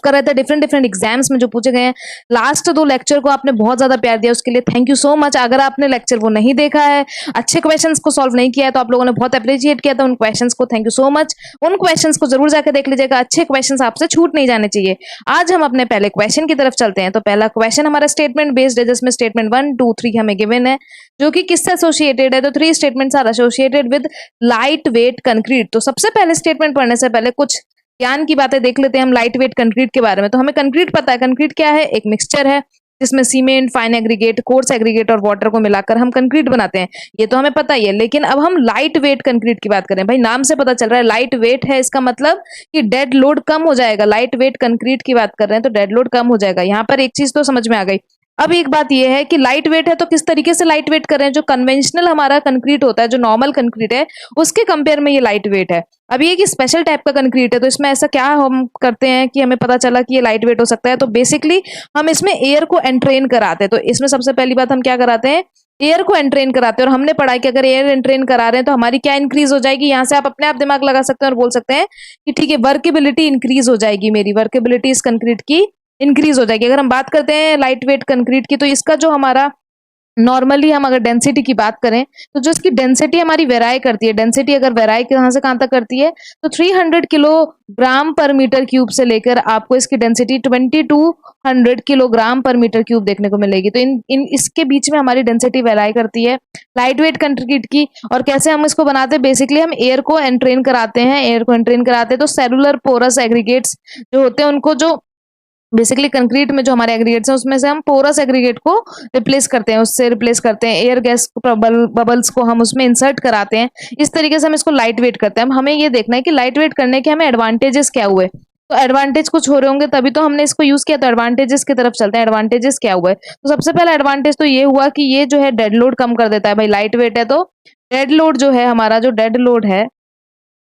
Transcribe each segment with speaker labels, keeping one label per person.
Speaker 1: कर रहे थे डिफरेंट डिफरेंट एग्जाम्स में जो पूछे गए हैं। लास्ट 2 लेक्चर को आपने बहुत ज्यादा प्यार दिया, उसके लिए थैंक यू सो मच। अगर आपने लेक्चर वो नहीं देखा है, अच्छे क्वेश्चंस को सॉल्व नहीं किया है, तो आप लोगों ने बहुत अप्रिशिएट किया था उन क्वेश्चंस को, थैंक यू सो मच। उन क्वेश्चंस को जरूर जाकर देख लीजिएगा, अच्छे क्वेश्चंस आपसे छूट नहीं जाने चाहिए। आज हम अपने पहले क्वेश्चन की तरफ चलते हैं। तो पहला क्वेश्चन हमारा स्टेटमेंट बेस्ड है, जिसमें स्टेटमेंट 1, 2, 3 हमें गिवन है, जो कि किससे एसोसिएटेड है। तो 3 statements are associated with light weight concrete. तो सबसे पहले स्टेटमेंट पढ़ने से पहले कुछ ज्ञान की बातें देख लेते हैं हम लाइट वेट कंक्रीट के बारे में। तो हमें कंक्रीट पता है, कंक्रीट क्या है, एक मिक्सचर है जिसमें cement, fine aggregate, coarse aggregate और वाटर को मिलाकर हम कंक्रीट बनाते हैं, ये तो हमें पता ही है। लेकिन अब हम लाइट वेट कंक्रीट की बात करें, भाई नाम से पता चल रहा है लाइट वेट है, इसका मतलब कि डेड लोड कम हो जाएगा। लाइट वेट कंक्रीट की बात कर रहे हैं तो डेड लोड कम हो जाएगा। यहाँ पर एक चीज तो समझ में आ गई। अब एक बात यह है कि लाइट वेट है तो किस तरीके से लाइट वेट कर रहे हैं। जो कन्वेंशनल हमारा कंक्रीट होता है, जो नॉर्मल कंक्रीट है, उसके कंपेयर में ये लाइट वेट है। अब ये कि स्पेशल टाइप का कंक्रीट है, तो इसमें ऐसा क्या हम करते हैं कि हमें पता चला कि ये लाइट वेट हो सकता है। तो बेसिकली हम इसमें एयर को एंट्रेन कराते हैं। तो इसमें सबसे पहली बात हम क्या कराते हैं, एयर को एंट्रेन कराते हैं। और हमने पढ़ा है कि अगर एयर एंट्रेन करा रहे हैं तो हमारी क्या इंक्रीज हो जाएगी। यहाँ से आप अपने आप दिमाग लगा सकते हैं और बोल सकते हैं कि ठीक है, वर्केबिलिटी इंक्रीज हो जाएगी, मेरी वर्केबिलिटी इस कंक्रीट की इंक्रीज हो जाएगी। अगर हम बात करते हैं लाइट वेट कंक्रीट की, तो इसका जो हमारा नॉर्मली हम अगर डेंसिटी की बात करें, तो जो इसकी डेंसिटी हमारी वेराई करती है, डेंसिटी अगर वेराई कहाँ से कहाँ तक करती है, तो 300 किलोग्राम पर मीटर क्यूब से लेकर आपको इसकी डेंसिटी 2200 किलोग्राम पर मीटर क्यूब देखने को मिलेगी। तो इन इसके बीच में हमारी डेंसिटी वेराई करती है लाइट वेट कंक्रीट की। और कैसे हम इसको बनाते हैं, बेसिकली हम एयर को एंट्रेन कराते हैं, एयर को एंट्रेन कराते हैं तो सेलुलर पोरस एग्रीगेट्स जो होते हैं उनको, जो बेसिकली कंक्रीट में जो हमारे एग्रीगेट्स हैं उसमें से हम पोरस एग्रीगेट को रिप्लेस करते हैं, उससे रिप्लेस करते हैं, एयर गैस बबल्स को हम उसमें इंसर्ट कराते हैं। इस तरीके से हम इसको लाइट वेट करते हैं। हमें ये देखना है कि लाइट वेट करने के हमें एडवांटेजेस क्या हुए। तो एडवांटेज कुछ हो रहे होंगे तभी तो हमने इसको यूज किया। तो एडवांटेजेस की तरफ चलते हैं, एडवांटेजेस क्या हुए। तो सबसे पहला एडवांटेज तो ये हुआ कि ये जो है डेड लोड कम कर देता है। भाई लाइट वेट है तो डेड लोड जो है हमारा, जो डेड लोड है,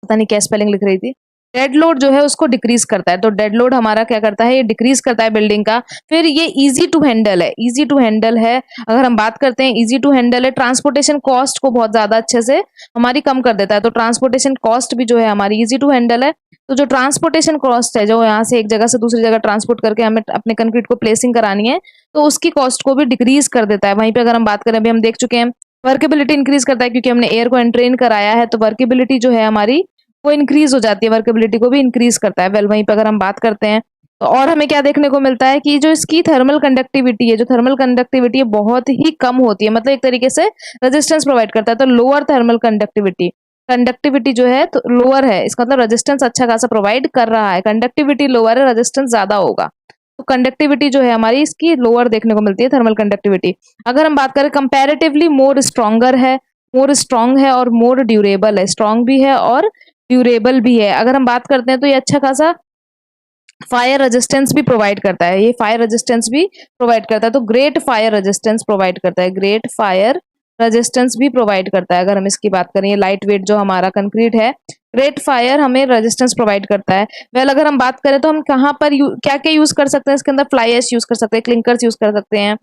Speaker 1: पता नहीं क्या स्पेलिंग लिख रही थी, डेड लोड जो है उसको डिक्रीज करता है। तो डेड लोड हमारा क्या करता है, ये डिक्रीज करता है बिल्डिंग का। फिर ये इजी टू हैंडल है, इजी टू हैंडल है। अगर हम बात करते हैं इजी टू हैंडल है, ट्रांसपोर्टेशन कॉस्ट को बहुत ज्यादा अच्छे से हमारी कम कर देता है। तो ट्रांसपोर्टेशन कॉस्ट भी जो है हमारी इजी टू हैंडल है। तो जो ट्रांसपोर्टेशन कॉस्ट है, जो यहाँ से एक जगह से दूसरी जगह ट्रांसपोर्ट करके हमें अपने कंक्रीट को प्लेसिंग करानी है, तो उसकी कॉस्ट को भी डिक्रीज कर देता है। वहीं पे अगर हम बात करें, अभी हम देख चुके हैं वर्केबिलिटी इंक्रीज करता है, क्योंकि हमने एयर को एंट्रेन कराया है, तो वर्केबिलिटी जो है हमारी वो इंक्रीज हो जाती है, वर्केबिलिटी को भी इंक्रीज करता है। वेल वहीं पर अगर हम बात करते हैं तो और हमें क्या देखने को मिलता है कि जो इसकी थर्मल कंडक्टिविटी है, जो थर्मल कंडक्टिविटी है बहुत ही कम होती है, मतलब एक तरीके से रेजिस्टेंस प्रोवाइड करता है। तो लोअर थर्मल कंडक्टिविटी, कंडक्टिविटी जो है तो लोअर है, इसका मतलब रेजिस्टेंस अच्छा खासा प्रोवाइड कर रहा है। कंडक्टिविटी लोअर है, रेजिस्टेंस ज्यादा होगा, तो कंडक्टिविटी जो है हमारी इसकी लोअर देखने को मिलती है, थर्मल कंडक्टिविटी। अगर हम बात करें कंपैरेटिवली मोर स्ट्रॉन्गर है, मोर स्ट्रॉन्ग है और मोर ड्यूरेबल है, स्ट्रॉन्ग भी है और ड्यूरेबल भी है। अगर हम बात करते हैं तो ये अच्छा खासा फायर रेजिस्टेंस भी प्रोवाइड करता है, ये फायर रेजिस्टेंस भी प्रोवाइड करता है। तो ग्रेट फायर रेजिस्टेंस प्रोवाइड करता है, ग्रेट फायर रेजिस्टेंस भी प्रोवाइड करता है। अगर हम इसकी बात करें, ये लाइट वेट जो हमारा कंक्रीट है, ग्रेट फायर हमें रेजिस्टेंस प्रोवाइड करता है। वेल अगर हम बात करें तो हम कहाँ पर क्या क्या यूज कर सकते हैं इसके अंदर, फ्लाई ऐश यूज कर सकते हैं, क्लिंकर्स यूज कर सकते हैं,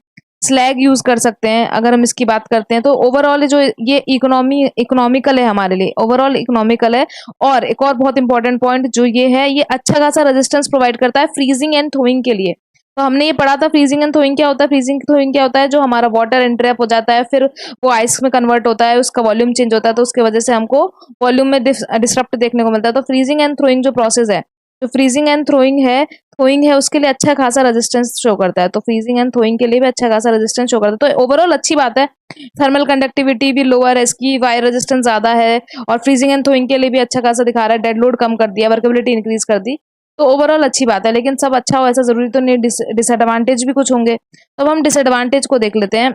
Speaker 1: स्लैग यूज कर सकते हैं। अगर हम इसकी बात करते हैं तो ओवरऑल जो ये इकोनॉमिकल है हमारे लिए, ओवरऑल इकोनॉमिकल है। और एक और बहुत इंपॉर्टेंट पॉइंट जो ये है, ये अच्छा खासा रेजिस्टेंस प्रोवाइड करता है फ्रीजिंग एंड थोइंग के लिए। तो हमने ये पढ़ा था फ्रीजिंग एंड थोइंग क्या होता है। फ्रीजिंग थोइंग क्या होता है, जो हमारा वाटर एंट्रैप हो जाता है, फिर वो आइस में कन्वर्ट होता है, उसका वॉल्यूम चेंज होता है, तो उसके वजह से हमको वॉल्यूम में डिस्टरप्ट देखने को मिलता है। तो फ्रीजिंग एंड थ्रोइंग जो प्रोसेस है, जो फ्रीजिंग एंड थ्रोइंग है उसके लिए अच्छा खासा रेजिस्टेंस शो करता है। तो फ्रीजिंग एंड थ्रोइंग के लिए भी अच्छा खासा रेजिस्टेंस शो करता है। तो ओवरऑल अच्छी बात है, थर्मल कंडक्टिविटी भी लोअर है इसकी, वायर रेजिस्टेंस ज्यादा है, और फ्रीजिंग एंड थ्रोइंग के लिए भी अच्छा खासा दिखा रहा है, डेड लोड कम कर दिया, वर्केबिलिटी इंक्रीज कर दी। तो ओवरऑल अच्छी बात है। लेकिन सब अच्छा हो ऐसा जरूरी तो नहीं, डिसएडवांटेज भी कुछ होंगे। तो अब हम डिसएडवांटेज को देख लेते हैं।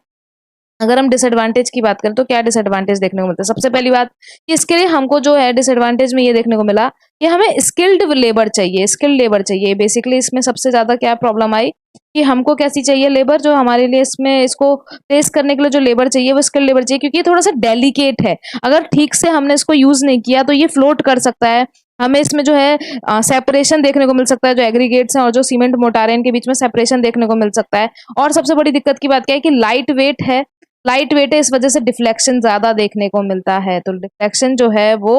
Speaker 1: अगर हम डिसएडवांटेज की बात करें तो क्या डिसएडवांटेज देखने को मिलता है। सबसे पहली बात कि इसके लिए हमको जो है डिसएडवांटेज में ये देखने को मिला कि हमें स्किल्ड लेबर चाहिए, स्किल्ड लेबर चाहिए। बेसिकली इसमें सबसे ज्यादा क्या प्रॉब्लम आई कि हमको कैसी चाहिए लेबर, जो हमारे लिए इसमें इसको फेस करने के लिए जो लेबर चाहिए वो स्किल्ड लेबर चाहिए, क्योंकि ये थोड़ा सा डेलिकेट है। अगर ठीक से हमने इसको यूज नहीं किया तो ये फ्लोट कर सकता है। हमें इसमें जो है सेपरेशन देखने को मिल सकता है, जो एग्रीगेट्स हैं और जो सीमेंट मोटार है इनके बीच में सेपरेशन देखने को मिल सकता है। और सबसे बड़ी दिक्कत की बात क्या है कि लाइट वेट है, लाइट वेट है, इस वजह से डिफ्लेक्शन ज्यादा देखने को मिलता है। तो डिफ्लेक्शन जो है वो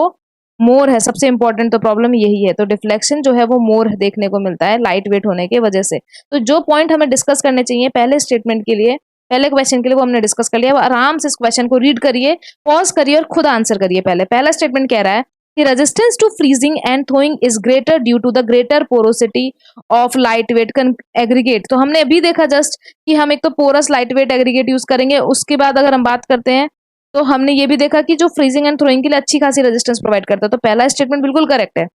Speaker 1: मोर है, सबसे इंपॉर्टेंट तो प्रॉब्लम यही है। तो डिफ्लेक्शन जो है वो मोर देखने को मिलता है लाइट वेट होने की वजह से। तो जो पॉइंट हमें डिस्कस करने चाहिए पहले स्टेटमेंट के लिए, पहले क्वेश्चन के लिए, वो हमने डिस्कस कर लिया। अब आराम से इस क्वेश्चन को रीड करिए, पॉज करिए और खुद आंसर करिए। पहला स्टेटमेंट कह रहा है कि resistance to freezing and throwing is greater due to the greater porosity of light weight aggregate. तो हमने अभी देखा जस्ट कि हम एक तो porous light weight aggregate use करेंगे। उसके बाद अगर हम बात करते हैं तो हमने ये भी देखा कि जो फ्रीजिंग एंड थ्रोइंग के लिए अच्छी खासी रेजिस्टेंस प्रोवाइड करता है। तो पहला स्टेटमेंट बिल्कुल करेक्ट है।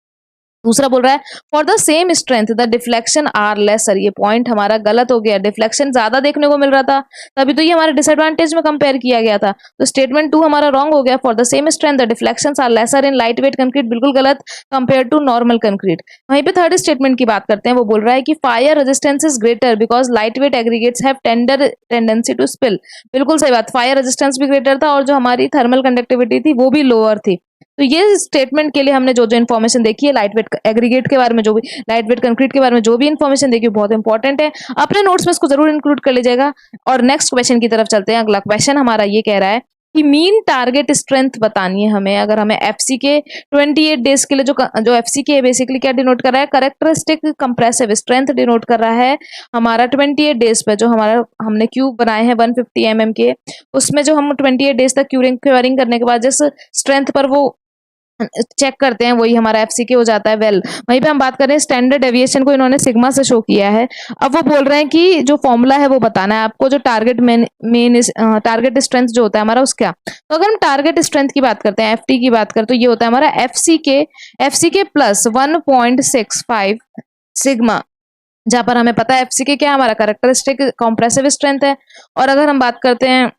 Speaker 1: दूसरा बोल रहा है for the same strength the deflection are lesser. ये पॉइंट हमारा गलत हो गया, डिफ्लेक्शन ज्यादा देखने को मिल रहा था, तभी तो ये हमारे डिसएडवांटेज में कंपेयर किया गया था। तो स्टेटमेंट 2 हमारा रॉन्ग हो गया। For the same strength the deflections are lesser in light weight concrete, बिल्कुल गलत, कंपेयर टू नॉर्मल कंक्रीट। वहीं पे थर्ड स्टेटमेंट की बात करते हैं। वो बोल रहा है कि fire resistance is greater because light weight aggregates have tender tendency to spill. बिल्कुल सही बात, फायर रेजिस्टेंस भी ग्रेटर था और जो हमारी थर्मल कंडक्टिविटी थी वो भी लोअर थी। तो ये स्टेटमेंट के लिए हमने जो जो इन्फॉर्मेशन देखी है लाइट वेट एग्रीगेट के बारे में, जो भी लाइट वेट कंक्रीट के बारे में जो भी इन्फॉर्मेशन देखी बहुत इंपॉर्टेंट है, अपने नोट्स में इसको जरूर इंक्लूड कर लीजिएगा। और नेक्स्ट क्वेश्चन की तरफ चलते हैं। अगला क्वेश्चन हमारा ये कह रहा है कि मीन टारगेट स्ट्रेंथ बतानी है हमें। अगर हमें एफसी के 28 डेज के लिए जो एफसी के बेसिकली क्या डिनोट कर रहा है, कैरेक्टरिस्टिक कंप्रेसिव स्ट्रेंथ डिनोट कर रहा है हमारा 28 डेज पे। जो हमारा हमने क्यूब बनाए हैं 150 mm के, उसमें जो हम 28 डेज तक क्यूरिंग करने के बाद जिस स्ट्रेंथ पर वो चेक करते हैं वही हमारा एफसीके हो जाता है। वेल वहीं पे हम बात करें स्टैंडर्ड डेविएशन को इन्होंने सिग्मा से शो किया है। अब वो बोल रहे हैं कि जो फॉर्मूला है वो बताना है आपको, जो टारगेट स्ट्रेंथ जो होता है हमारा उसका। तो अगर हम टारगेट स्ट्रेंथ की बात करते हैं, एफटी की बात करते हैं, तो ये होता है हमारा एफसीके प्लस 1.65 सिग्मा, जहां पर हमें पता है एफसीके क्या है, हमारा कैरेक्टरिस्टिक कंप्रेसिव स्ट्रेंथ है। और अगर हम बात करते हैं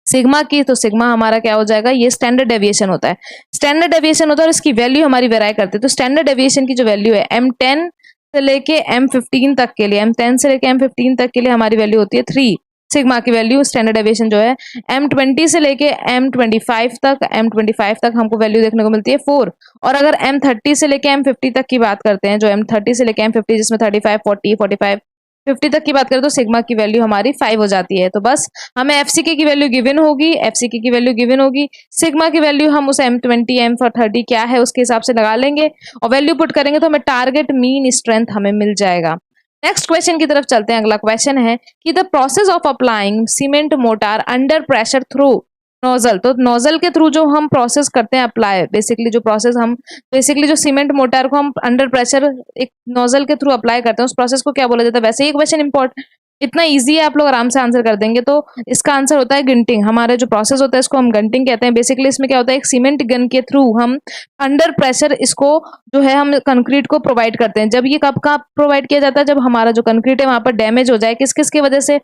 Speaker 1: सिग्मा की, तो सिग्मा हमारा क्या हो जाएगा, ये स्टैंडर्ड डेविएशन होता है। स्टैंडर्ड डेविएशन होता है और इसकी वैल्यू हमारी वेराई करती है। तो स्टैंडर्ड डेविएशन की जो वैल्यू है M10 से लेके M15 तक के लिए, M10 से लेके M15 तक के लिए हमारी वैल्यू होती है 3। सिग्मा की वैल्यू स्टैंडर्ड डेविएशन जो है M20 से लेके M25 तक हमको वैल्यू देखने को मिलती है 4। और अगर M30 से लेके M50 तक की बात करते हैं, जो M30 से लेके M50 जिसमें 35, 40, 45, 50 तक की बात करें, तो सिग्मा की वैल्यू हमारी 5 हो जाती है। तो बस हमें एफसीके की वैल्यू गिवन होगी, एफसीके की वैल्यू गिवन होगी, सिग्मा की वैल्यू हम उस M20 M30 क्या है उसके हिसाब से लगा लेंगे और वैल्यू पुट करेंगे तो हमें टारगेट मीन स्ट्रेंथ हमें मिल जाएगा। नेक्स्ट क्वेश्चन की तरफ चलते हैं। अगला क्वेश्चन है कि the process of applying cement motor under pressure through nozzle. तो नोजल के थ्रू जो हम प्रोसेस करते हैं अप्लाई, बेसिकली जो सीमेंट मोटार को हम अंडर प्रेशर एक नोजल के थ्रू अप्लाई करते हैं, उस प्रोसेस को क्या बोला जाता है। वैसे ही क्वेश्चन इंपॉर्टेंट, इतना इजी है, आप लोग आराम से आंसर कर देंगे। तो इसका आंसर होता है गंटिंग। हमारा जो प्रोसेस होता है इसको हम गंटिंग कहते हैं। बेसिकली इसमें क्या होता है, एक सीमेंट गन के थ्रू हम अंडर प्रेशर इसको जो है हम कंक्रीट को प्रोवाइड करते हैं। जब ये कब का प्रोवाइड किया जाता है, जब हमारा जो कंक्रीट है वहां पर डैमेज हो जाए, किस किस की वजह से,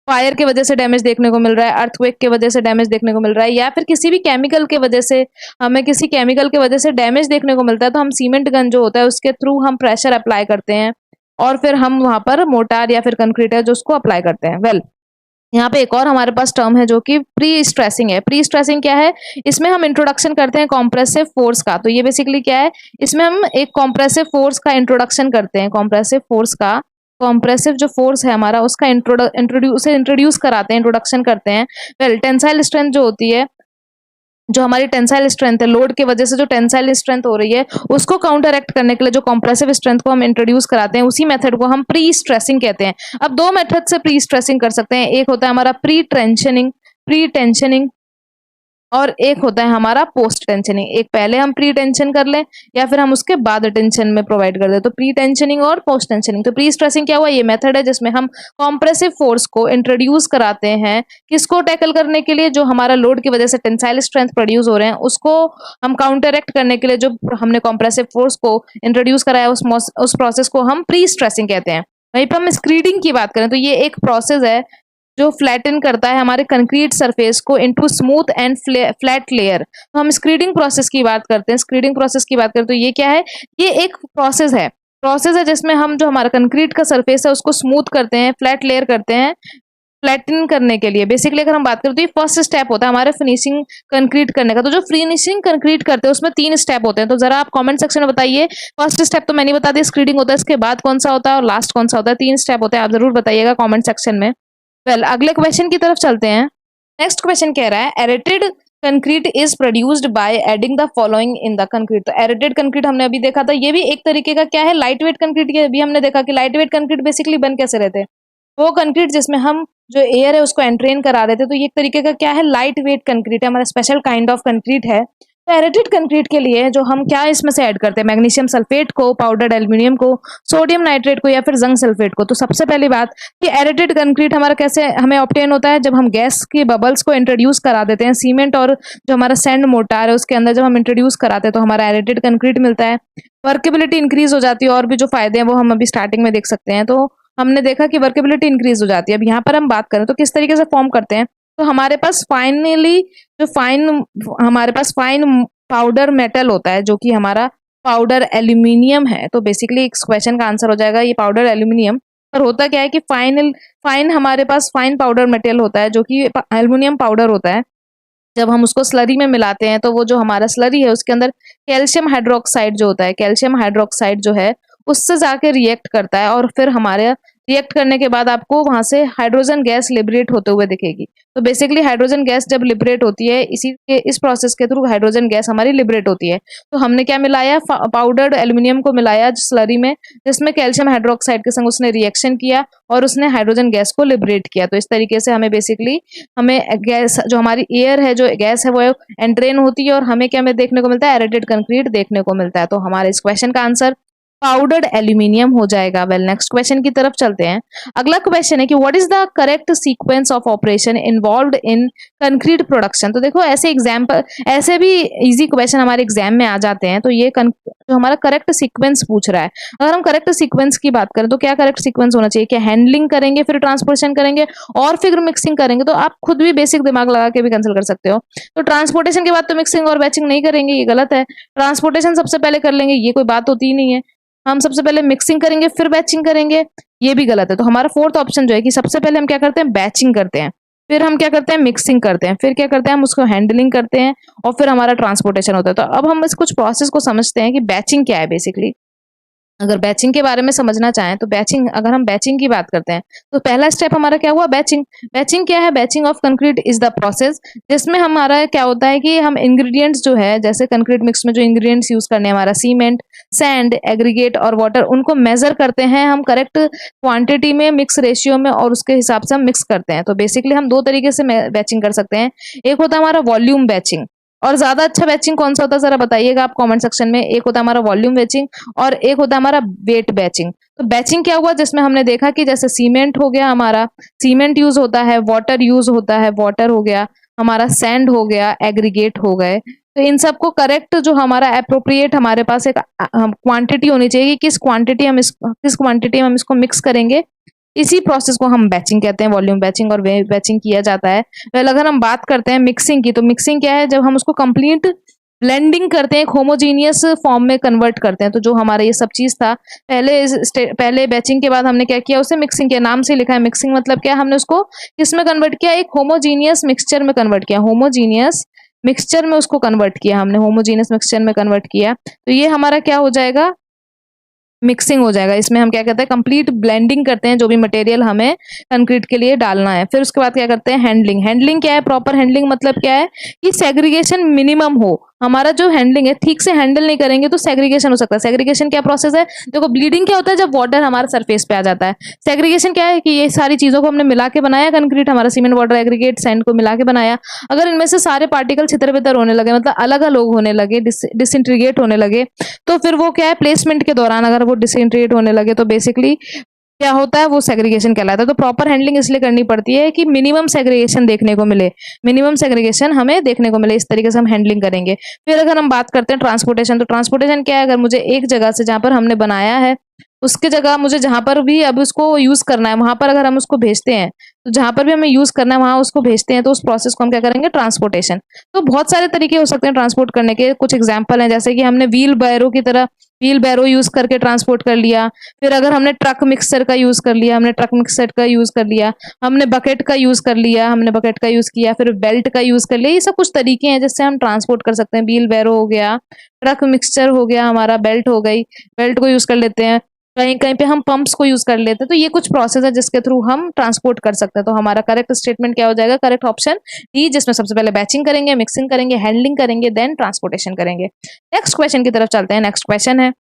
Speaker 1: फायर के वजह से डैमेज देखने को मिल रहा है, अर्थक्वेक के वजह से डैमेज देखने को मिल रहा है, या फिर किसी भी केमिकल के वजह से, हमें किसी केमिकल के वजह से डैमेज देखने को मिलता है, तो हम सीमेंट गन जो होता है उसके थ्रू हम प्रेशर अप्लाई करते हैं और फिर हम वहां पर मोटार या फिर कंक्रीट है जो उसको अप्लाई करते हैं। वेल यहाँ पे एक और हमारे पास टर्म है जो कि प्री स्ट्रेसिंग है। प्री स्ट्रेसिंग क्या है, इसमें हम इंट्रोडक्शन करते हैं कॉम्प्रेसिव फोर्स का। तो ये बेसिकली क्या है, इसमें हम एक कॉम्प्रेसिव फोर्स का इंट्रोडक्शन करते हैं, कॉम्प्रेसिव जो फोर्स है हमारा उसका इंट्रोड्यूस कराते हैं, इंट्रोडक्शन करते हैं। वेल टेंसाइल स्ट्रेंथ जो होती है, जो हमारी टेंसाइल स्ट्रेंथ है, लोड के वजह से जो टेंसाइल स्ट्रेंथ हो रही है उसको काउंटरएक्ट करने के लिए जो कंप्रेसिव स्ट्रेंथ को हम इंट्रोड्यूस कराते हैं, उसी मेथड को हम प्री स्ट्रेसिंग कहते हैं। अब दो मेथड से प्री स्ट्रेसिंग कर सकते हैं, एक होता है हमारा प्री टेंशनिंग और एक होता है हमारा पोस्ट टेंशनिंग। एक पहले हम प्री टेंशन कर लें या फिर हम उसके बाद टेंशन में प्रोवाइड कर दें, तो प्री टेंशनिंग और पोस्ट टेंशनिंग। तो प्री स्ट्रेसिंग क्या हुआ, ये मेथड है जिसमें हम कॉम्प्रेसिव फोर्स को इंट्रोड्यूस कराते हैं, किसको टैकल करने के लिए, जो हमारा लोड की वजह से टेंसाइल स्ट्रेंथ प्रोड्यूस हो रहे हैं उसको हम काउंटरएक्ट करने के लिए जो हमने कॉम्प्रेसिव फोर्स को इंट्रोड्यूस कराया उस प्रोसेस को हम प्री स्ट्रेसिंग कहते हैं। वहीं पर हम स्क्रीडिंग की बात करें तो ये एक प्रोसेस है जो फ्लैटन करता है हमारे कंक्रीट सरफेस को into smooth and flat layer. तो हम स्क्रीडिंग प्रोसेस की बात करते हैं। स्क्रीडिंग प्रोसेस की बात करें तो ये क्या है, ये एक प्रोसेस है जिसमें हम जो हमारा कंक्रीट का सरफेस है उसको स्मूथ करते हैं, फ्लैट लेयर करते हैं फ्लैटन करने के लिए। बेसिकली अगर हम बात करें तो ये फर्स्ट स्टेप होता है हमारे फिनिशिंग कंक्रीट करने का। तो जो फिनिशिंग कंक्रीट करते हैं उसमें 3 स्टेप होते हैं। तो जरा आप कमेंट सेक्शन में बताइए, फर्स्ट स्टेप तो मैंने बता दिया स्क्रीडिंग होता है, इसके बाद कौन सा होता है और लास्ट कौन सा होता है। 3 स्टेप होते हैं, आप जरूर बताइएगा कमेंट सेक्शन में। वेल अगले क्वेश्चन की तरफ चलते हैं। नेक्स्ट क्वेश्चन कह रहा है aerated concrete is produced by adding the following in the concrete. तो एरेटेड कंक्रीट हमने अभी देखा था, ये भी एक तरीके का क्या है, लाइट वेट कंक्रीट। ये भी हमने देखा कि लाइट वेट कंक्रीट बेसिकली बन कैसे रहते हैं, वो कंक्रीट जिसमें हम जो एयर है उसको एंट्रेन करा रहे थे, तो ये एक तरीके का क्या है, लाइट वेट कंक्रीट है, हमारा स्पेशल काइंड ऑफ कंक्रीट है। तो एरेटेड कंक्रीट के लिए जो हम क्या इसमें से ऐड करते हैं, मैग्नीशियम सल्फेट को, पाउडर्ड एल्यूमिनियम को, सोडियम नाइट्रेट को या फिर जंग सल्फेट को। तो सबसे पहली बात कि एरेटेड कंक्रीट हमारा कैसे हमें ऑब्टेन होता है, जब हम गैस के बबल्स को इंट्रोड्यूस करा देते हैं सीमेंट और जो हमारा सैंड मोर्टार है उसके अंदर जब हम इंट्रोड्यूस कराते हैं तो हमारा एरेटेड कंक्रीट मिलता है। वर्केबिलिटी इंक्रीज हो जाती है, और भी जो फायदे हैं वो हम अभी स्टार्टिंग में देख सकते हैं। तो हमने देखा कि वर्केबिलिटी इंक्रीज हो जाती है। अब यहाँ पर हम बात करें तो किस तरीके से फॉर्म करते हैं, तो हमारे पास फाइनली जो हमारे पास फाइन पाउडर मेटल होता है जो कि हमारा पाउडर एल्यूमिनियम है। तो बेसिकली इस क्वेश्चन का आंसर हो जाएगा ये पाउडर एल्यूमिनियम। पर होता क्या है कि फाइन हमारे पास फाइन पाउडर मेटेरियल होता है जो कि एल्यूमिनियम पाउडर होता है। जब हम उसको स्लरी में मिलाते हैं तो वो जो हमारा स्लरी है उसके अंदर कैल्शियम हाइड्रोक्साइड जो होता है, कैल्शियम हाइड्रोक्साइड जो है उससे जाके रिएक्ट करता है, और फिर हमारे रिएक्ट करने के बाद आपको वहां से हाइड्रोजन गैस लिबरेट होते हुए दिखेगी। तो बेसिकली हाइड्रोजन गैस जब लिबरेट होती है इस प्रोसेस के थ्रू हाइड्रोजन गैस हमारी लिबरेट होती है। तो हमने क्या मिलाया, पाउडर्ड एल्यूमिनियम को मिलाया स्लरी में, जिसमें कैल्शियम हाइड्रोक्साइड के संग उसने रिएक्शन किया और उसने हाइड्रोजन गैस को लिबरेट किया। तो इस तरीके से हमें बेसिकली हमें गैस जो हमारी एयर है जो गैस है वो एंट्रेन होती है, और हमें क्या में देखने को मिलता है, एरेटेड कंक्रीट देखने को मिलता है। तो हमारे इस क्वेश्चन का आंसर पाउडर्ड एल्यूमिनियम हो जाएगा। वेल नेक्स्ट क्वेश्चन की तरफ चलते हैं। अगला क्वेश्चन है कि what is the correct sequence of operation involved in concrete production. तो देखो ऐसे एग्जांपल, ऐसे भी इजी क्वेश्चन हमारे एग्जाम में आ जाते हैं। तो ये जो हमारा करेक्ट सीक्वेंस पूछ रहा है, अगर हम करेक्ट सीक्वेंस की बात करें तो क्या करेक्ट सीक्वेंस होना चाहिए, क्या हैंडलिंग करेंगे फिर ट्रांसपोर्टेशन करेंगे और फिर मिक्सिंग करेंगे। तो आप खुद भी बेसिक दिमाग लगा के भी कैंसिल कर सकते हो। तो ट्रांसपोर्टेशन के बाद तो मिक्सिंग और बैचिंग नहीं करेंगे, ये गलत है। ट्रांसपोर्टेशन सबसे पहले कर लेंगे, ये कोई बात होती ही नहीं है। हम सबसे पहले मिक्सिंग करेंगे फिर बैचिंग करेंगे, ये भी गलत है। तो हमारा फोर्थ ऑप्शन जो है कि सबसे पहले हम क्या करते हैं, बैचिंग करते हैं, फिर हम क्या करते हैं, मिक्सिंग करते हैं, फिर क्या करते हैं, हम उसको हैंडलिंग करते हैं, और फिर हमारा ट्रांसपोर्टेशन होता है। तो अब हम इस कुछ प्रोसेस को समझते हैं कि बैचिंग क्या है बेसिकली। अगर बैचिंग के बारे में समझना चाहें तो बैचिंग, अगर हम बैचिंग की बात करते हैं तो पहला स्टेप हमारा क्या हुआ, बैचिंग। बैचिंग क्या है, batching of concrete is the process जिसमें हमारा क्या होता है कि हम इंग्रेडिएंट्स जो है, जैसे कंक्रीट मिक्स में जो इंग्रेडिएंट्स यूज करने हैं, हमारा सीमेंट, सैंड, एग्रीगेट और वाटर, उनको मेजर करते हैं हम करेक्ट क्वांटिटी में, मिक्स रेशियो में, और उसके हिसाब से हम मिक्स करते हैं। तो बेसिकली हम दो तरीके से बैचिंग कर सकते हैं। एक होता है हमारा वॉल्यूम बैचिंग, और ज्यादा अच्छा बैचिंग कौन सा होता है जरा बताइएगा आप कमेंट सेक्शन में। एक होता है हमारा वॉल्यूम बैचिंग और एक होता है हमारा वेट बैचिंग। तो बैचिंग क्या हुआ, जिसमें हमने देखा कि जैसे सीमेंट हो गया, हमारा सीमेंट यूज होता है, वाटर यूज होता है, वाटर हो गया हमारा, सैंड हो गया, एग्रीगेट हो गए। तो इन सबको करेक्ट जो हमारा अप्रोप्रिएट हमारे पास एक क्वांटिटी होनी चाहिए कि किस क्वांटिटी में हम इसको मिक्स करेंगे। इसी प्रोसेस को हम बैचिंग कहते हैं, वॉल्यूम बैचिंग और वेव बैचिंग किया जाता है। वेल अगर हम बात करते हैं मिक्सिंग की, तो मिक्सिंग क्या है, जब हम उसको कंप्लीट ब्लेंडिंग करते हैं, एक होमोजीनियस फॉर्म में कन्वर्ट करते हैं। तो जो हमारा ये सब चीज था, पहले बैचिंग के बाद हमने क्या किया, उसे मिक्सिंग किया। नाम से लिखा है मिक्सिंग, मतलब क्या, हमने उसको किसमें कन्वर्ट किया, एक होमोजीनियस मिक्सचर में कन्वर्ट किया, होमोजीनियस मिक्सचर में उसको कन्वर्ट किया हमने, होमोजीनियस मिक्सचर में कन्वर्ट किया। तो ये हमारा क्या हो जाएगा, मिक्सिंग हो जाएगा। इसमें हम क्या कहते हैं, कंप्लीट ब्लेंडिंग करते हैं जो भी मटेरियल हमें कंक्रीट के लिए डालना है। फिर उसके बाद क्या करते हैं, हैंडलिंग। हैंडलिंग क्या है, प्रॉपर हैंडलिंग मतलब क्या है कि सेग्रीगेशन मिनिमम हो। हमारा जो हैंडलिंग है, ठीक से हैंडल नहीं करेंगे तो सेग्रीगेशन हो सकता है। सेग्रीगेशन क्या प्रोसेस है, देखो ब्लीडिंग क्या होता है, जब वाटर हमारे सरफेस पे आ जाता है। सेग्रीगेशन क्या है कि ये सारी चीजों को हमने मिला के बनाया कंक्रीट, हमारा सीमेंट, वाटर, एग्रीगेट, सैंड को मिला के बनाया। अगर इनमें से सारे पार्टिकल छितर बितर होने लगे, मतलब अलग अलग होने लगे, डिसइंटीग्रेट होने लगे, तो फिर वो क्या है, प्लेसमेंट के दौरान अगर वो डिसइंटीग्रेट होने लगे तो बेसिकली क्या होता है, वो सेग्रीगेशन कहलाता है। तो प्रॉपर हैंडलिंग इसलिए करनी पड़ती है कि मिनिमम सेग्रीगेशन देखने को मिले, मिनिमम सेग्रीगेशन हमें देखने को मिले, इस तरीके से हम हैंडलिंग करेंगे। फिर अगर हम बात करते हैं ट्रांसपोर्टेशन, तो ट्रांसपोर्टेशन क्या है, अगर मुझे एक जगह से जहां पर हमने बनाया है उसके जगह मुझे जहां पर भी अब उसको यूज करना है, वहां पर अगर हम उसको भेजते हैं, तो जहां पर भी हमें यूज करना है वहां उसको भेजते हैं, तो उस प्रोसेस को हम क्या करेंगे, ट्रांसपोर्टेशन। तो बहुत सारे तरीके हो सकते हैं ट्रांसपोर्ट करने के। कुछ एग्जाम्पल हैं, जैसे कि हमने व्हील बैरो की तरह व्हील बैरो यूज करके ट्रांसपोर्ट कर लिया। फिर अगर हमने ट्रक मिक्सर का यूज कर लिया, हमने ट्रक मिक्सर का यूज कर लिया, हमने बकेट का यूज कर लिया, हमने बकेट का यूज किया, फिर बेल्ट का यूज कर लिया। ये सब कुछ तरीके हैं जिससे हम ट्रांसपोर्ट कर सकते हैं। व्हील बैरो हो गया, ट्रक मिक्सचर हो गया, हमारा बेल्ट हो गई, बेल्ट को यूज कर लेते हैं। कहीं कहीं पे हम पंप्स को यूज कर लेते हैं। तो ये कुछ प्रोसेस है जिसके थ्रू हम ट्रांसपोर्ट कर सकते हैं। तो हमारा करेक्ट स्टेटमेंट क्या हो जाएगा? करेक्ट ऑप्शन डी, जिसमें सबसे पहले बैचिंग करेंगे, मिक्सिंग करेंगे, हैंडलिंग करेंगे, देन ट्रांसपोर्टेशन करेंगे। नेक्स्ट क्वेश्चन की तरफ चलते हैं। नेक्स्ट क्वेश्चन है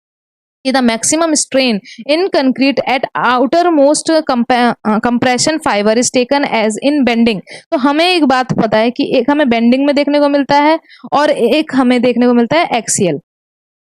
Speaker 1: कि the maximum strain in concrete at outer most compression fibre is taken as in bending. तो हमें एक बात पता है कि एक हमें बेंडिंग में देखने को मिलता है और एक हमें देखने को मिलता है एक्सियल।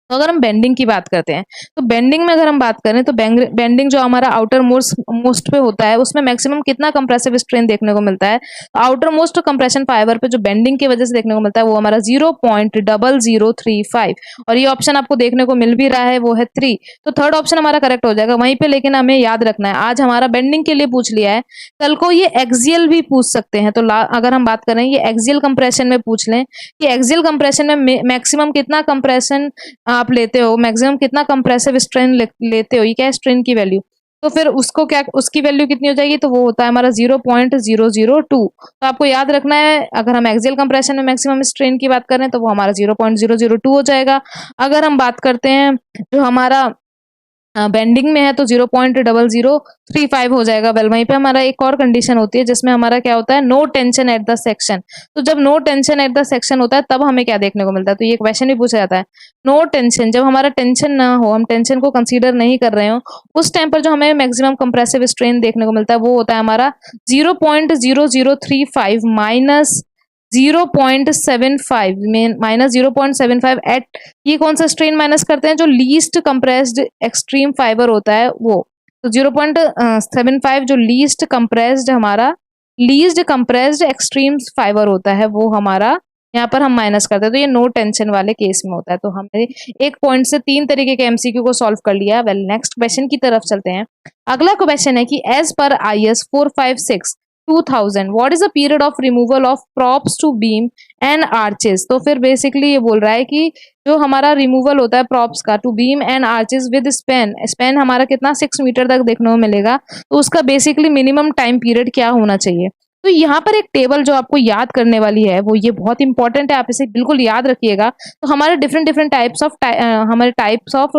Speaker 1: तो अगर हम बेंडिंग की बात करते हैं तो बेंडिंग में अगर हम बात करें तो बेंडिंग जो हमारा आउटर मोस्ट पे होता है उसमें मैक्सिमम कितना कंप्रेसिव स्ट्रेन देखने को मिलता है? आउटर मोस्ट कंप्रेशन फाइबर पे जो बेंडिंग की वजह से देखने को मिलता है वो हमारा 0.0035 और ये ऑप्शन आपको देखने को मिल भी रहा है, वो है 3। तो थर्ड ऑप्शन हमारा करेक्ट हो जाएगा वहीं पे। लेकिन हमें याद रखना है आज हमारा बेंडिंग के लिए पूछ लिया है, कल को ये एक्सियल भी पूछ सकते हैं। तो अगर हम बात करें ये एक्सियल कंप्रेशन में पूछ लें कि एक्सियल कंप्रेशन में मैक्सिमम कितना कंप्रेशन आप लेते हो, मैक्सिमम कितना कंप्रेसिव स्ट्रेन लेते हो, ये क्या है? स्ट्रेन की वैल्यू। तो फिर उसको क्या, उसकी वैल्यू कितनी हो जाएगी? तो वो होता है हमारा 0.002। तो आपको याद रखना है अगर हम एक्सियल कंप्रेशन में मैक्सिमम स्ट्रेन की बात करें तो वो हमारा 0.002 हो जाएगा। अगर हम बात करते हैं जो हमारा बेंडिंग में है तो 0.0035 हो जाएगा। वेल वहीं पे हमारा एक और कंडीशन होती है जिसमें हमारा क्या होता है? No tension at the section. तो जब no tension at the section होता है तब हमें क्या देखने को मिलता है? तो ये क्वेश्चन भी पूछा जाता है। नो टेंशन, जब हमारा टेंशन ना हो, हम टेंशन को कंसीडर नहीं कर रहे हो, उस टाइम पर जो हमें मैक्सिमम कंप्रेसिव स्ट्रेन देखने को मिलता है वो होता है हमारा 0.0035 माइनस 0.75 में माइनस 0.75 एट, ये कौन सा स्ट्रेन माइनस करते हैं? जो लीस्ट कंप्रेस्ड एक्सट्रीम फाइबर होता है वो। तो 0.75 जो लीस्ट कंप्रेस्ड एक्सट्रीम फाइबर होता है वो हमारा यहाँ पर हम माइनस करते हैं। तो ये नो टेंशन वाले केस में होता है। तो हमने एक पॉइंट से 3 तरीके के एमसीक्यू को सॉल्व कर लिया। वेल नेक्स्ट क्वेश्चन की तरफ चलते हैं। अगला क्वेश्चन है कि as per IS 456 2000 what is the period of removal of props to beam and arches. तो फिर बेसिकली ये बोल रहा है कि जो हमारा रिमूवल होता है प्रॉप्स का to beam and arches with span हमारा कितना 6 मीटर तक देखने को मिलेगा। तो उसका बेसिकली मिनिमम टाइम पीरियड क्या होना चाहिए? तो यहाँ पर एक टेबल जो आपको याद करने वाली है वो ये बहुत इंपॉर्टेंट है, आप इसे बिल्कुल याद रखिएगा। तो हमारे different types of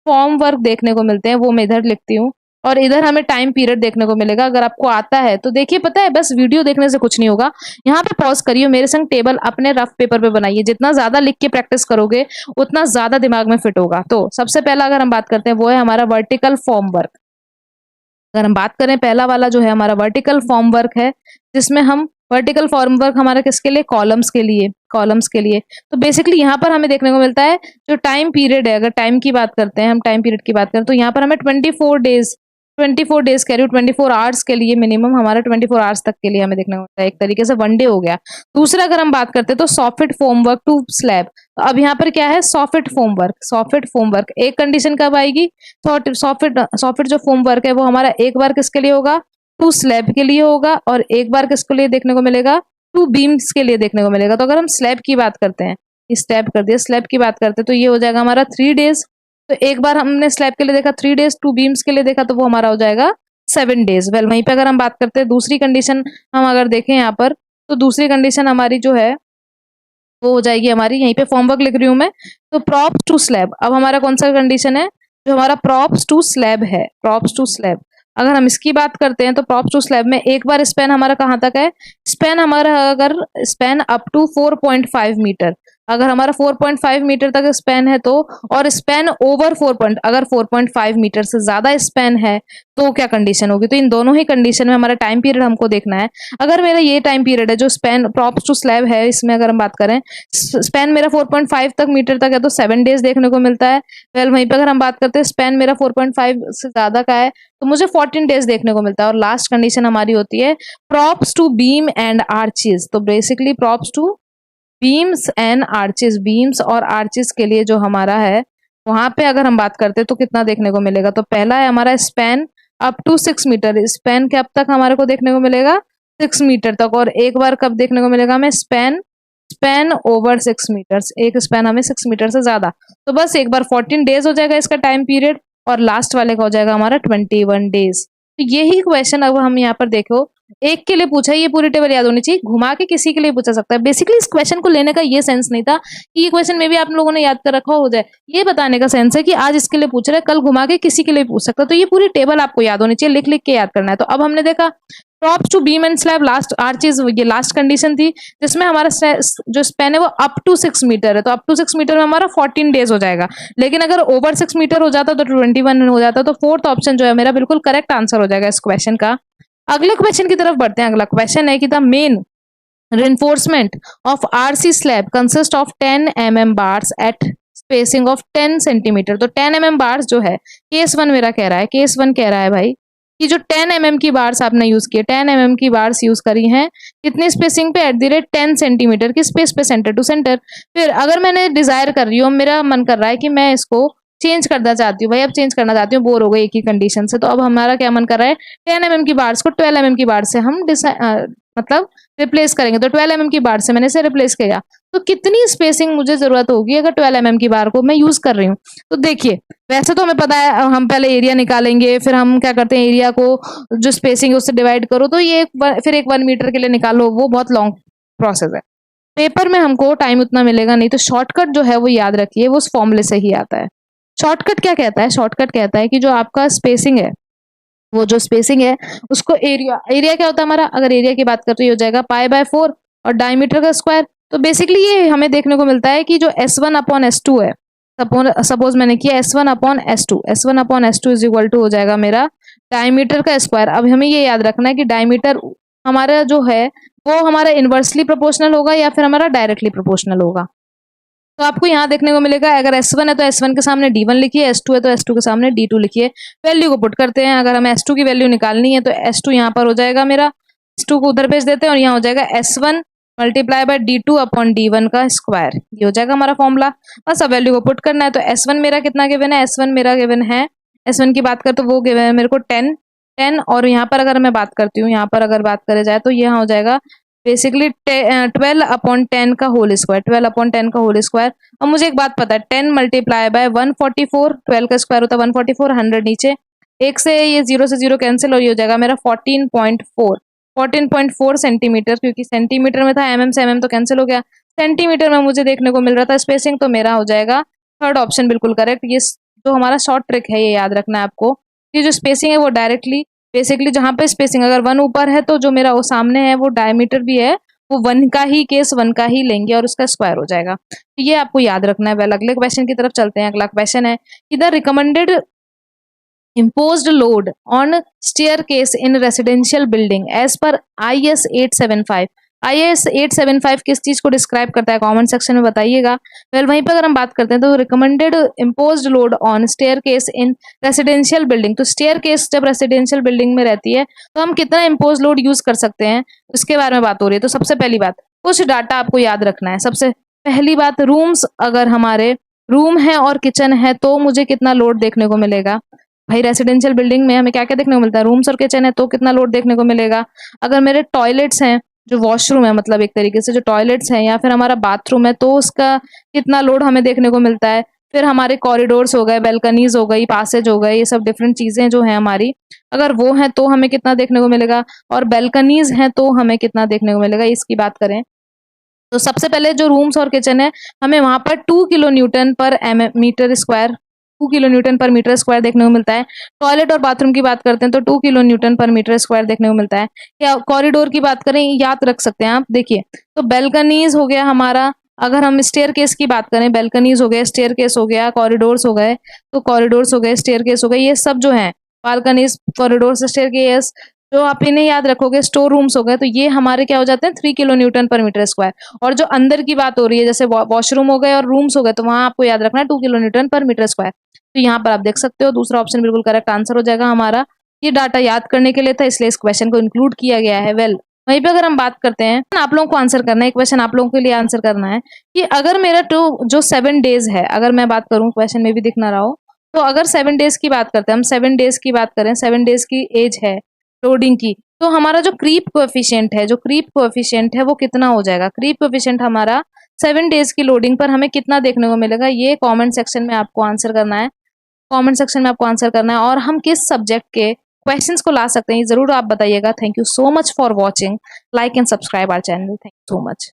Speaker 1: form work देखने को मिलते हैं, वो मैं इधर लिखती हूँ और इधर हमें टाइम पीरियड देखने को मिलेगा। अगर आपको आता है तो देखिए, पता है बस वीडियो देखने से कुछ नहीं होगा। यहाँ पे पॉज करिए, मेरे संग टेबल अपने रफ पेपर पे बनाइए। जितना ज्यादा लिख के प्रैक्टिस करोगे उतना ज्यादा दिमाग में फिट होगा। तो सबसे पहला अगर हम बात करते हैं वो है हमारा वर्टिकल फॉर्म वर्क। अगर हम बात करें पहला वाला जो है हमारा वर्टिकल फॉर्म वर्क है, जिसमें हम वर्टिकल फॉर्म वर्क हमारा किसके लिए? कॉलम्स के लिए। तो बेसिकली यहाँ पर हमें देखने को मिलता है जो टाइम पीरियड है। अगर टाइम की बात करते हैं, हम टाइम पीरियड की बात करें तो यहाँ पर हमें 24 डेज कह रही हूँ, 24 आवर्स के लिए मिनिमम हमारा 24 आवर्स तक के लिए हमें देखने को मिलता है। एक तरीके से 1 डे हो गया। दूसरा अगर हम बात करते हैं तो soffit form work to slab. तो अब यहाँ पर क्या है? सॉफिट फोम वर्क एक कंडीशन कब आएगी? सॉफिट जो फोम वर्क है वो हमारा एक बार किसके लिए होगा? टू स्लैब के लिए होगा और एक बार किसके लिए देखने को मिलेगा? टू बीम्स के लिए देखने को मिलेगा। तो अगर हम स्लैब की बात करते हैं, स्लैब कर दिया, स्लैब की बात करते हैं तो ये हो जाएगा हमारा 3 डेज। तो एक बार हमने स्लैब के लिए देखा 3 डेज, टू बीम्स के लिए देखा तो वो हमारा हो जाएगा 7 डेज। वेल वहीं पे अगर हम बात करते हैं दूसरी कंडीशन, हम अगर देखें यहाँ पर तो दूसरी कंडीशन हमारी जो है वो हो जाएगी हमारी, यहीं पे फॉर्म वर्क लिख रही हूँ मैं, तो प्रॉप्स टू स्लैब। अब हमारा कौन सा कंडीशन है? जो हमारा प्रॉप्स टू स्लैब है, प्रॉप्स टू स्लैब। अगर हम इसकी बात करते हैं तो प्रॉप्स टू स्लैब में एक बार स्पैन हमारा कहाँ तक है? स्पैन हमारा अगर स्पैन अप टू 4.5 मीटर, अगर हमारा 4.5 मीटर तक स्पैन है तो, और स्पैन ओवर अगर 4.5 मीटर से ज्यादा स्पैन है तो क्या कंडीशन होगी? तो इन दोनों ही कंडीशन में हमारा टाइम पीरियड हमको देखना है। अगर मेरा ये टाइम पीरियड है जो स्पैन प्रॉप्स टू स्लैब है, इसमें अगर हम बात करें स्पैन मेरा 4.5 तक मीटर तक है तो 7 डेज देखने को मिलता है। वेल वहीं पे अगर हम बात करते हैं स्पैन मेरा 4.5 से ज्यादा का है तो मुझे 14 डेज देखने को मिलता है। और लास्ट कंडीशन हमारी होती है props to beam and arches. तो basically props to beams and arches, beams और आर्चेस के लिए जो हमारा है वहां पे अगर हम बात करते हैं तो कितना देखने को मिलेगा? तो पहला है हमारा span up to 6 metre. Span के अब तक हमारे को देखने को मिलेगा 6 मीटर तक, और एक बार कब देखने को मिलेगा हमें? स्पैन ओवर 6 मीटर, एक स्पैन हमें 6 मीटर से ज्यादा। तो बस एक बार 14 डेज हो जाएगा इसका टाइम पीरियड, और लास्ट वाले का हो जाएगा हमारा 21 डेज। तो यही क्वेश्चन अब हम यहाँ पर देखो एक के लिए पूछा है, ये पूरी टेबल याद होनी चाहिए, घुमा के किसी के लिए पूछा सकता है। बेसिकली इस क्वेश्चन को लेने का ये सेंस नहीं था कि ये क्वेश्चन में भी आप लोगों ने याद कर रखा हो जाए, ये बताने का सेंस है कि आज इसके लिए पूछ रहा है, कल घुमा के किसी के लिए पूछ सकता है। तो ये पूरी टेबल आपको याद होनी चाहिए, लिख लिख के याद करना है। तो अब हमने देखा top to beam and slab, last arches, ये लास्ट कंडीशन थी जिसमें हमारा जो स्पेन है वो अप टू 6 मीटर है। तो अप टू 6 मीटर में हमारा 14 डेज हो जाएगा। लेकिन अगर ओवर 6 मीटर हो जाता तो 21 हो जाता। तो फोर्थ ऑप्शन जो है मेरा बिल्कुल करेक्ट आंसर हो जाएगा इस क्वेश्चन का। अगले क्वेश्चन की तरफ बढ़ते हैं। अगला क्वेश्चन है कि the main reinforcement of RC slab consists of 10 mm bars at spacing of 10 centimetre. तो 10 mm बार्स जो है, केस वन मेरा कह रहा है, केस वन कह रहा है भाई कि जो 10 mm की बार्स आपने यूज किए, 10 mm की बार्स यूज करी हैं कितनी स्पेसिंग पे, एट द रेट 10 सेंटीमीटर की स्पेस पे, सेंटर टू सेंटर। फिर अगर मैंने डिजायर कर रही हूँ, मेरा मन कर रहा है कि मैं इसको चेंज करना चाहती हूँ भाई, अब चेंज करना चाहती हूँ, बोर हो गई एक ही कंडीशन से। तो अब हमारा क्या मन कर रहा है, 10 mm की बार्स को 12 mm की बार से हम मतलब रिप्लेस करेंगे। तो 12 mm की बार से मैंने इसे रिप्लेस किया, तो कितनी स्पेसिंग मुझे जरूरत होगी अगर 12 mm की बार को मैं यूज कर रही हूँ। तो देखिए, वैसे तो हमें पता है, हम पहले एरिया निकालेंगे, फिर हम क्या करते हैं, एरिया को जो स्पेसिंग है उससे डिवाइड करो, तो ये फिर एक 1 मीटर के लिए निकालो, वो बहुत लॉन्ग प्रोसेस है। पेपर में हमको टाइम उतना मिलेगा नहीं, तो शॉर्टकट जो है वो याद रखिए, वो उस फॉर्मूले से ही आता है। शॉर्टकट क्या कहता है, शॉर्टकट कहता है कि जो आपका स्पेसिंग है, वो जो स्पेसिंग है उसको एरिया क्या होता है हमारा, अगर एरिया की बात करते तो ये हो जाएगा π/4 और डायमीटर का स्क्वायर। तो बेसिकली ये हमें देखने को मिलता है कि जो S1/S2 है, सपोज मैंने किया S1/S2, S1/S2 is equal to हो जाएगा मेरा डायमीटर का स्क्वायर। अब हमें ये याद रखना है कि डायमीटर हमारा जो है वो हमारा इनवर्सली प्रोपोर्शनल होगा या फिर हमारा डायरेक्टली प्रोपोर्शनल होगा। तो आपको यहाँ देखने को मिलेगा, अगर S1 है तो S1 के सामने D1 लिखिए, S2 है तो S2 के सामने D2 लिखिए। वैल्यू को पुट करते हैं, अगर हमें S2 की वैल्यू निकालनी है तो S2 यहाँ पर हो जाएगा मेरा, S2 को उधर भेज देते हैं और यहाँ हो जाएगा S1 multiply by D2 upon D1 का स्क्वायर। ये हो जाएगा हमारा फॉर्मूला। बस अब वैल्यू को पुट करना है। तो S1 मेरा कितना गिवन है, S1 मेरा गिवन है, S1 की बात कर तो वो गिवन है मेरे को 10, और यहाँ पर अगर मैं बात करती हूँ, यहाँ पर अगर बात करे जाए तो यहाँ हो जाएगा बेसिकली 12/10 का होल स्क्वायर, 12/10 का होल स्क्वायर। अब मुझे एक बात पता है, 10 मल्टीप्लाई बाय 144, 12 का स्क्वायर होता है 144, 100 नीचे, एक से ये 0 से 0 कैंसिल और ये हो जाएगा मेरा 14.4 सेंटीमीटर, क्योंकि सेंटीमीटर में था, mm से mm तो कैंसिल हो गया, सेंटीमीटर में मुझे देखने को मिल रहा था स्पेसिंग, तो मेरा हो जाएगा थर्ड ऑप्शन बिल्कुल करेक्ट। ये जो हमारा शॉर्ट ट्रिक है, ये याद रखना है आपको कि जो स्पेसिंग है वो डायरेक्टली, बेसिकली जहां पे स्पेसिंग अगर 1 ऊपर है तो जो मेरा वो सामने है वो डायमीटर भी है, वो 1 का ही केस 1 का ही लेंगे और उसका स्क्वायर हो जाएगा। तो ये आपको याद रखना है। वेल, अगले क्वेश्चन की तरफ चलते हैं। अगला क्वेश्चन है कि the recommended imposed load on staircase in residential building as per IS 875। IS 875 किस चीज को डिस्क्राइब करता है, कमेंट सेक्शन में बताइएगा। वेल, वहीं पर अगर हम बात करते हैं तो recommended imposed load on staircase in residential building. तो स्टेयरकेस जब रेसिडेंशियल बिल्डिंग में रहती है तो हम कितना इम्पोज लोड यूज कर सकते हैं, उसके बारे में बात हो रही है। तो सबसे पहली बात, कुछ डाटा आपको याद रखना है। सबसे पहली बात, रूम्स, अगर हमारे रूम है और किचन है तो मुझे कितना लोड देखने को मिलेगा। भाई रेसिडेंशियल बिल्डिंग में हमें क्या क्या देखने को मिलता है, रूम्स और किचन है तो कितना लोड देखने को मिलेगा। अगर मेरे टॉयलेट्स हैं, जो वॉशरूम है, मतलब एक तरीके से जो टॉयलेट्स हैं, या फिर हमारा बाथरूम है तो उसका कितना लोड हमें देखने को मिलता है। फिर हमारे कॉरिडोर्स हो गए, बेल्कनीज हो गई, पासेज हो गए, ये सब डिफरेंट चीजें जो है हमारी, अगर वो हैं तो हमें कितना देखने को मिलेगा, और बेल्कनीज हैं तो हमें कितना देखने को मिलेगा, इसकी बात करें तो सबसे पहले जो रूम्स और किचन है, हमें वहां पर 2 किलो न्यूटन पर मीटर स्क्वायर, 2 किलो न्यूटन पर मीटर स्क्वायर देखने को मिलता है। टॉयलेट और बाथरूम की बात करते हैं तो 2 किलो न्यूटन पर मीटर स्क्वायर देखने को मिलता है। या कॉरिडोर की बात करें, याद रख सकते हैं आप, देखिए तो बेल्कनीज हो गया हमारा, अगर हम स्टेयर केस की बात करें, बेल्कनीज हो गया, स्टेयर केस हो गया, कॉरिडोर्स हो गए, तो कॉरिडोर्स हो गए, स्टेयर केस हो गए, ये सब जो है बालकनीज, कॉरिडोर्स, स्टेयर केस, जो आप इन्हें याद रखोगे, स्टोर रूम्स हो गए, तो ये हमारे क्या हो जाते हैं 3 किलो न्यूटन पर मीटर स्क्वायर। और जो अंदर की बात हो रही है, जैसे वॉशरूम हो गए और रूम्स हो गए, तो वहां आपको याद रखना है 2 किलो न्यूटन पर मीटर स्क्वायर। तो यहाँ पर आप देख सकते हो दूसरा ऑप्शन बिल्कुल करेक्ट आंसर हो जाएगा हमारा। ये डाटा याद करने के लिए था, इसलिए इस क्वेश्चन को इंक्लूड किया गया है। वेल, वहीं पे अगर हम बात करते हैं, आप लोगों को आंसर करना है, क्वेश्चन आप लोगों के लिए आंसर करना है कि अगर मेरा जो 7 डेज है, अगर मैं बात करूं, क्वेश्चन में भी दिख ना रहा हो, तो अगर 7 डेज की बात करते हैं, हम 7 डेज की बात करें, 7 डेज की एज है लोडिंग की, तो हमारा जो क्रीप कोएफिशिएंट है, जो क्रीप कोएफिशिएंट है वो कितना हो जाएगा। क्रीप कोएफिशिएंट हमारा 7 डेज की लोडिंग पर हमें कितना देखने को मिलेगा, ये कमेंट सेक्शन में आपको आंसर करना है। कमेंट सेक्शन में आपको आंसर करना है। और हम किस सब्जेक्ट के क्वेश्चंस को ला सकते हैं, ये ज़रूर आप बताइएगा। Thank you so much for watching, like and subscribe our channel. Thank you so much.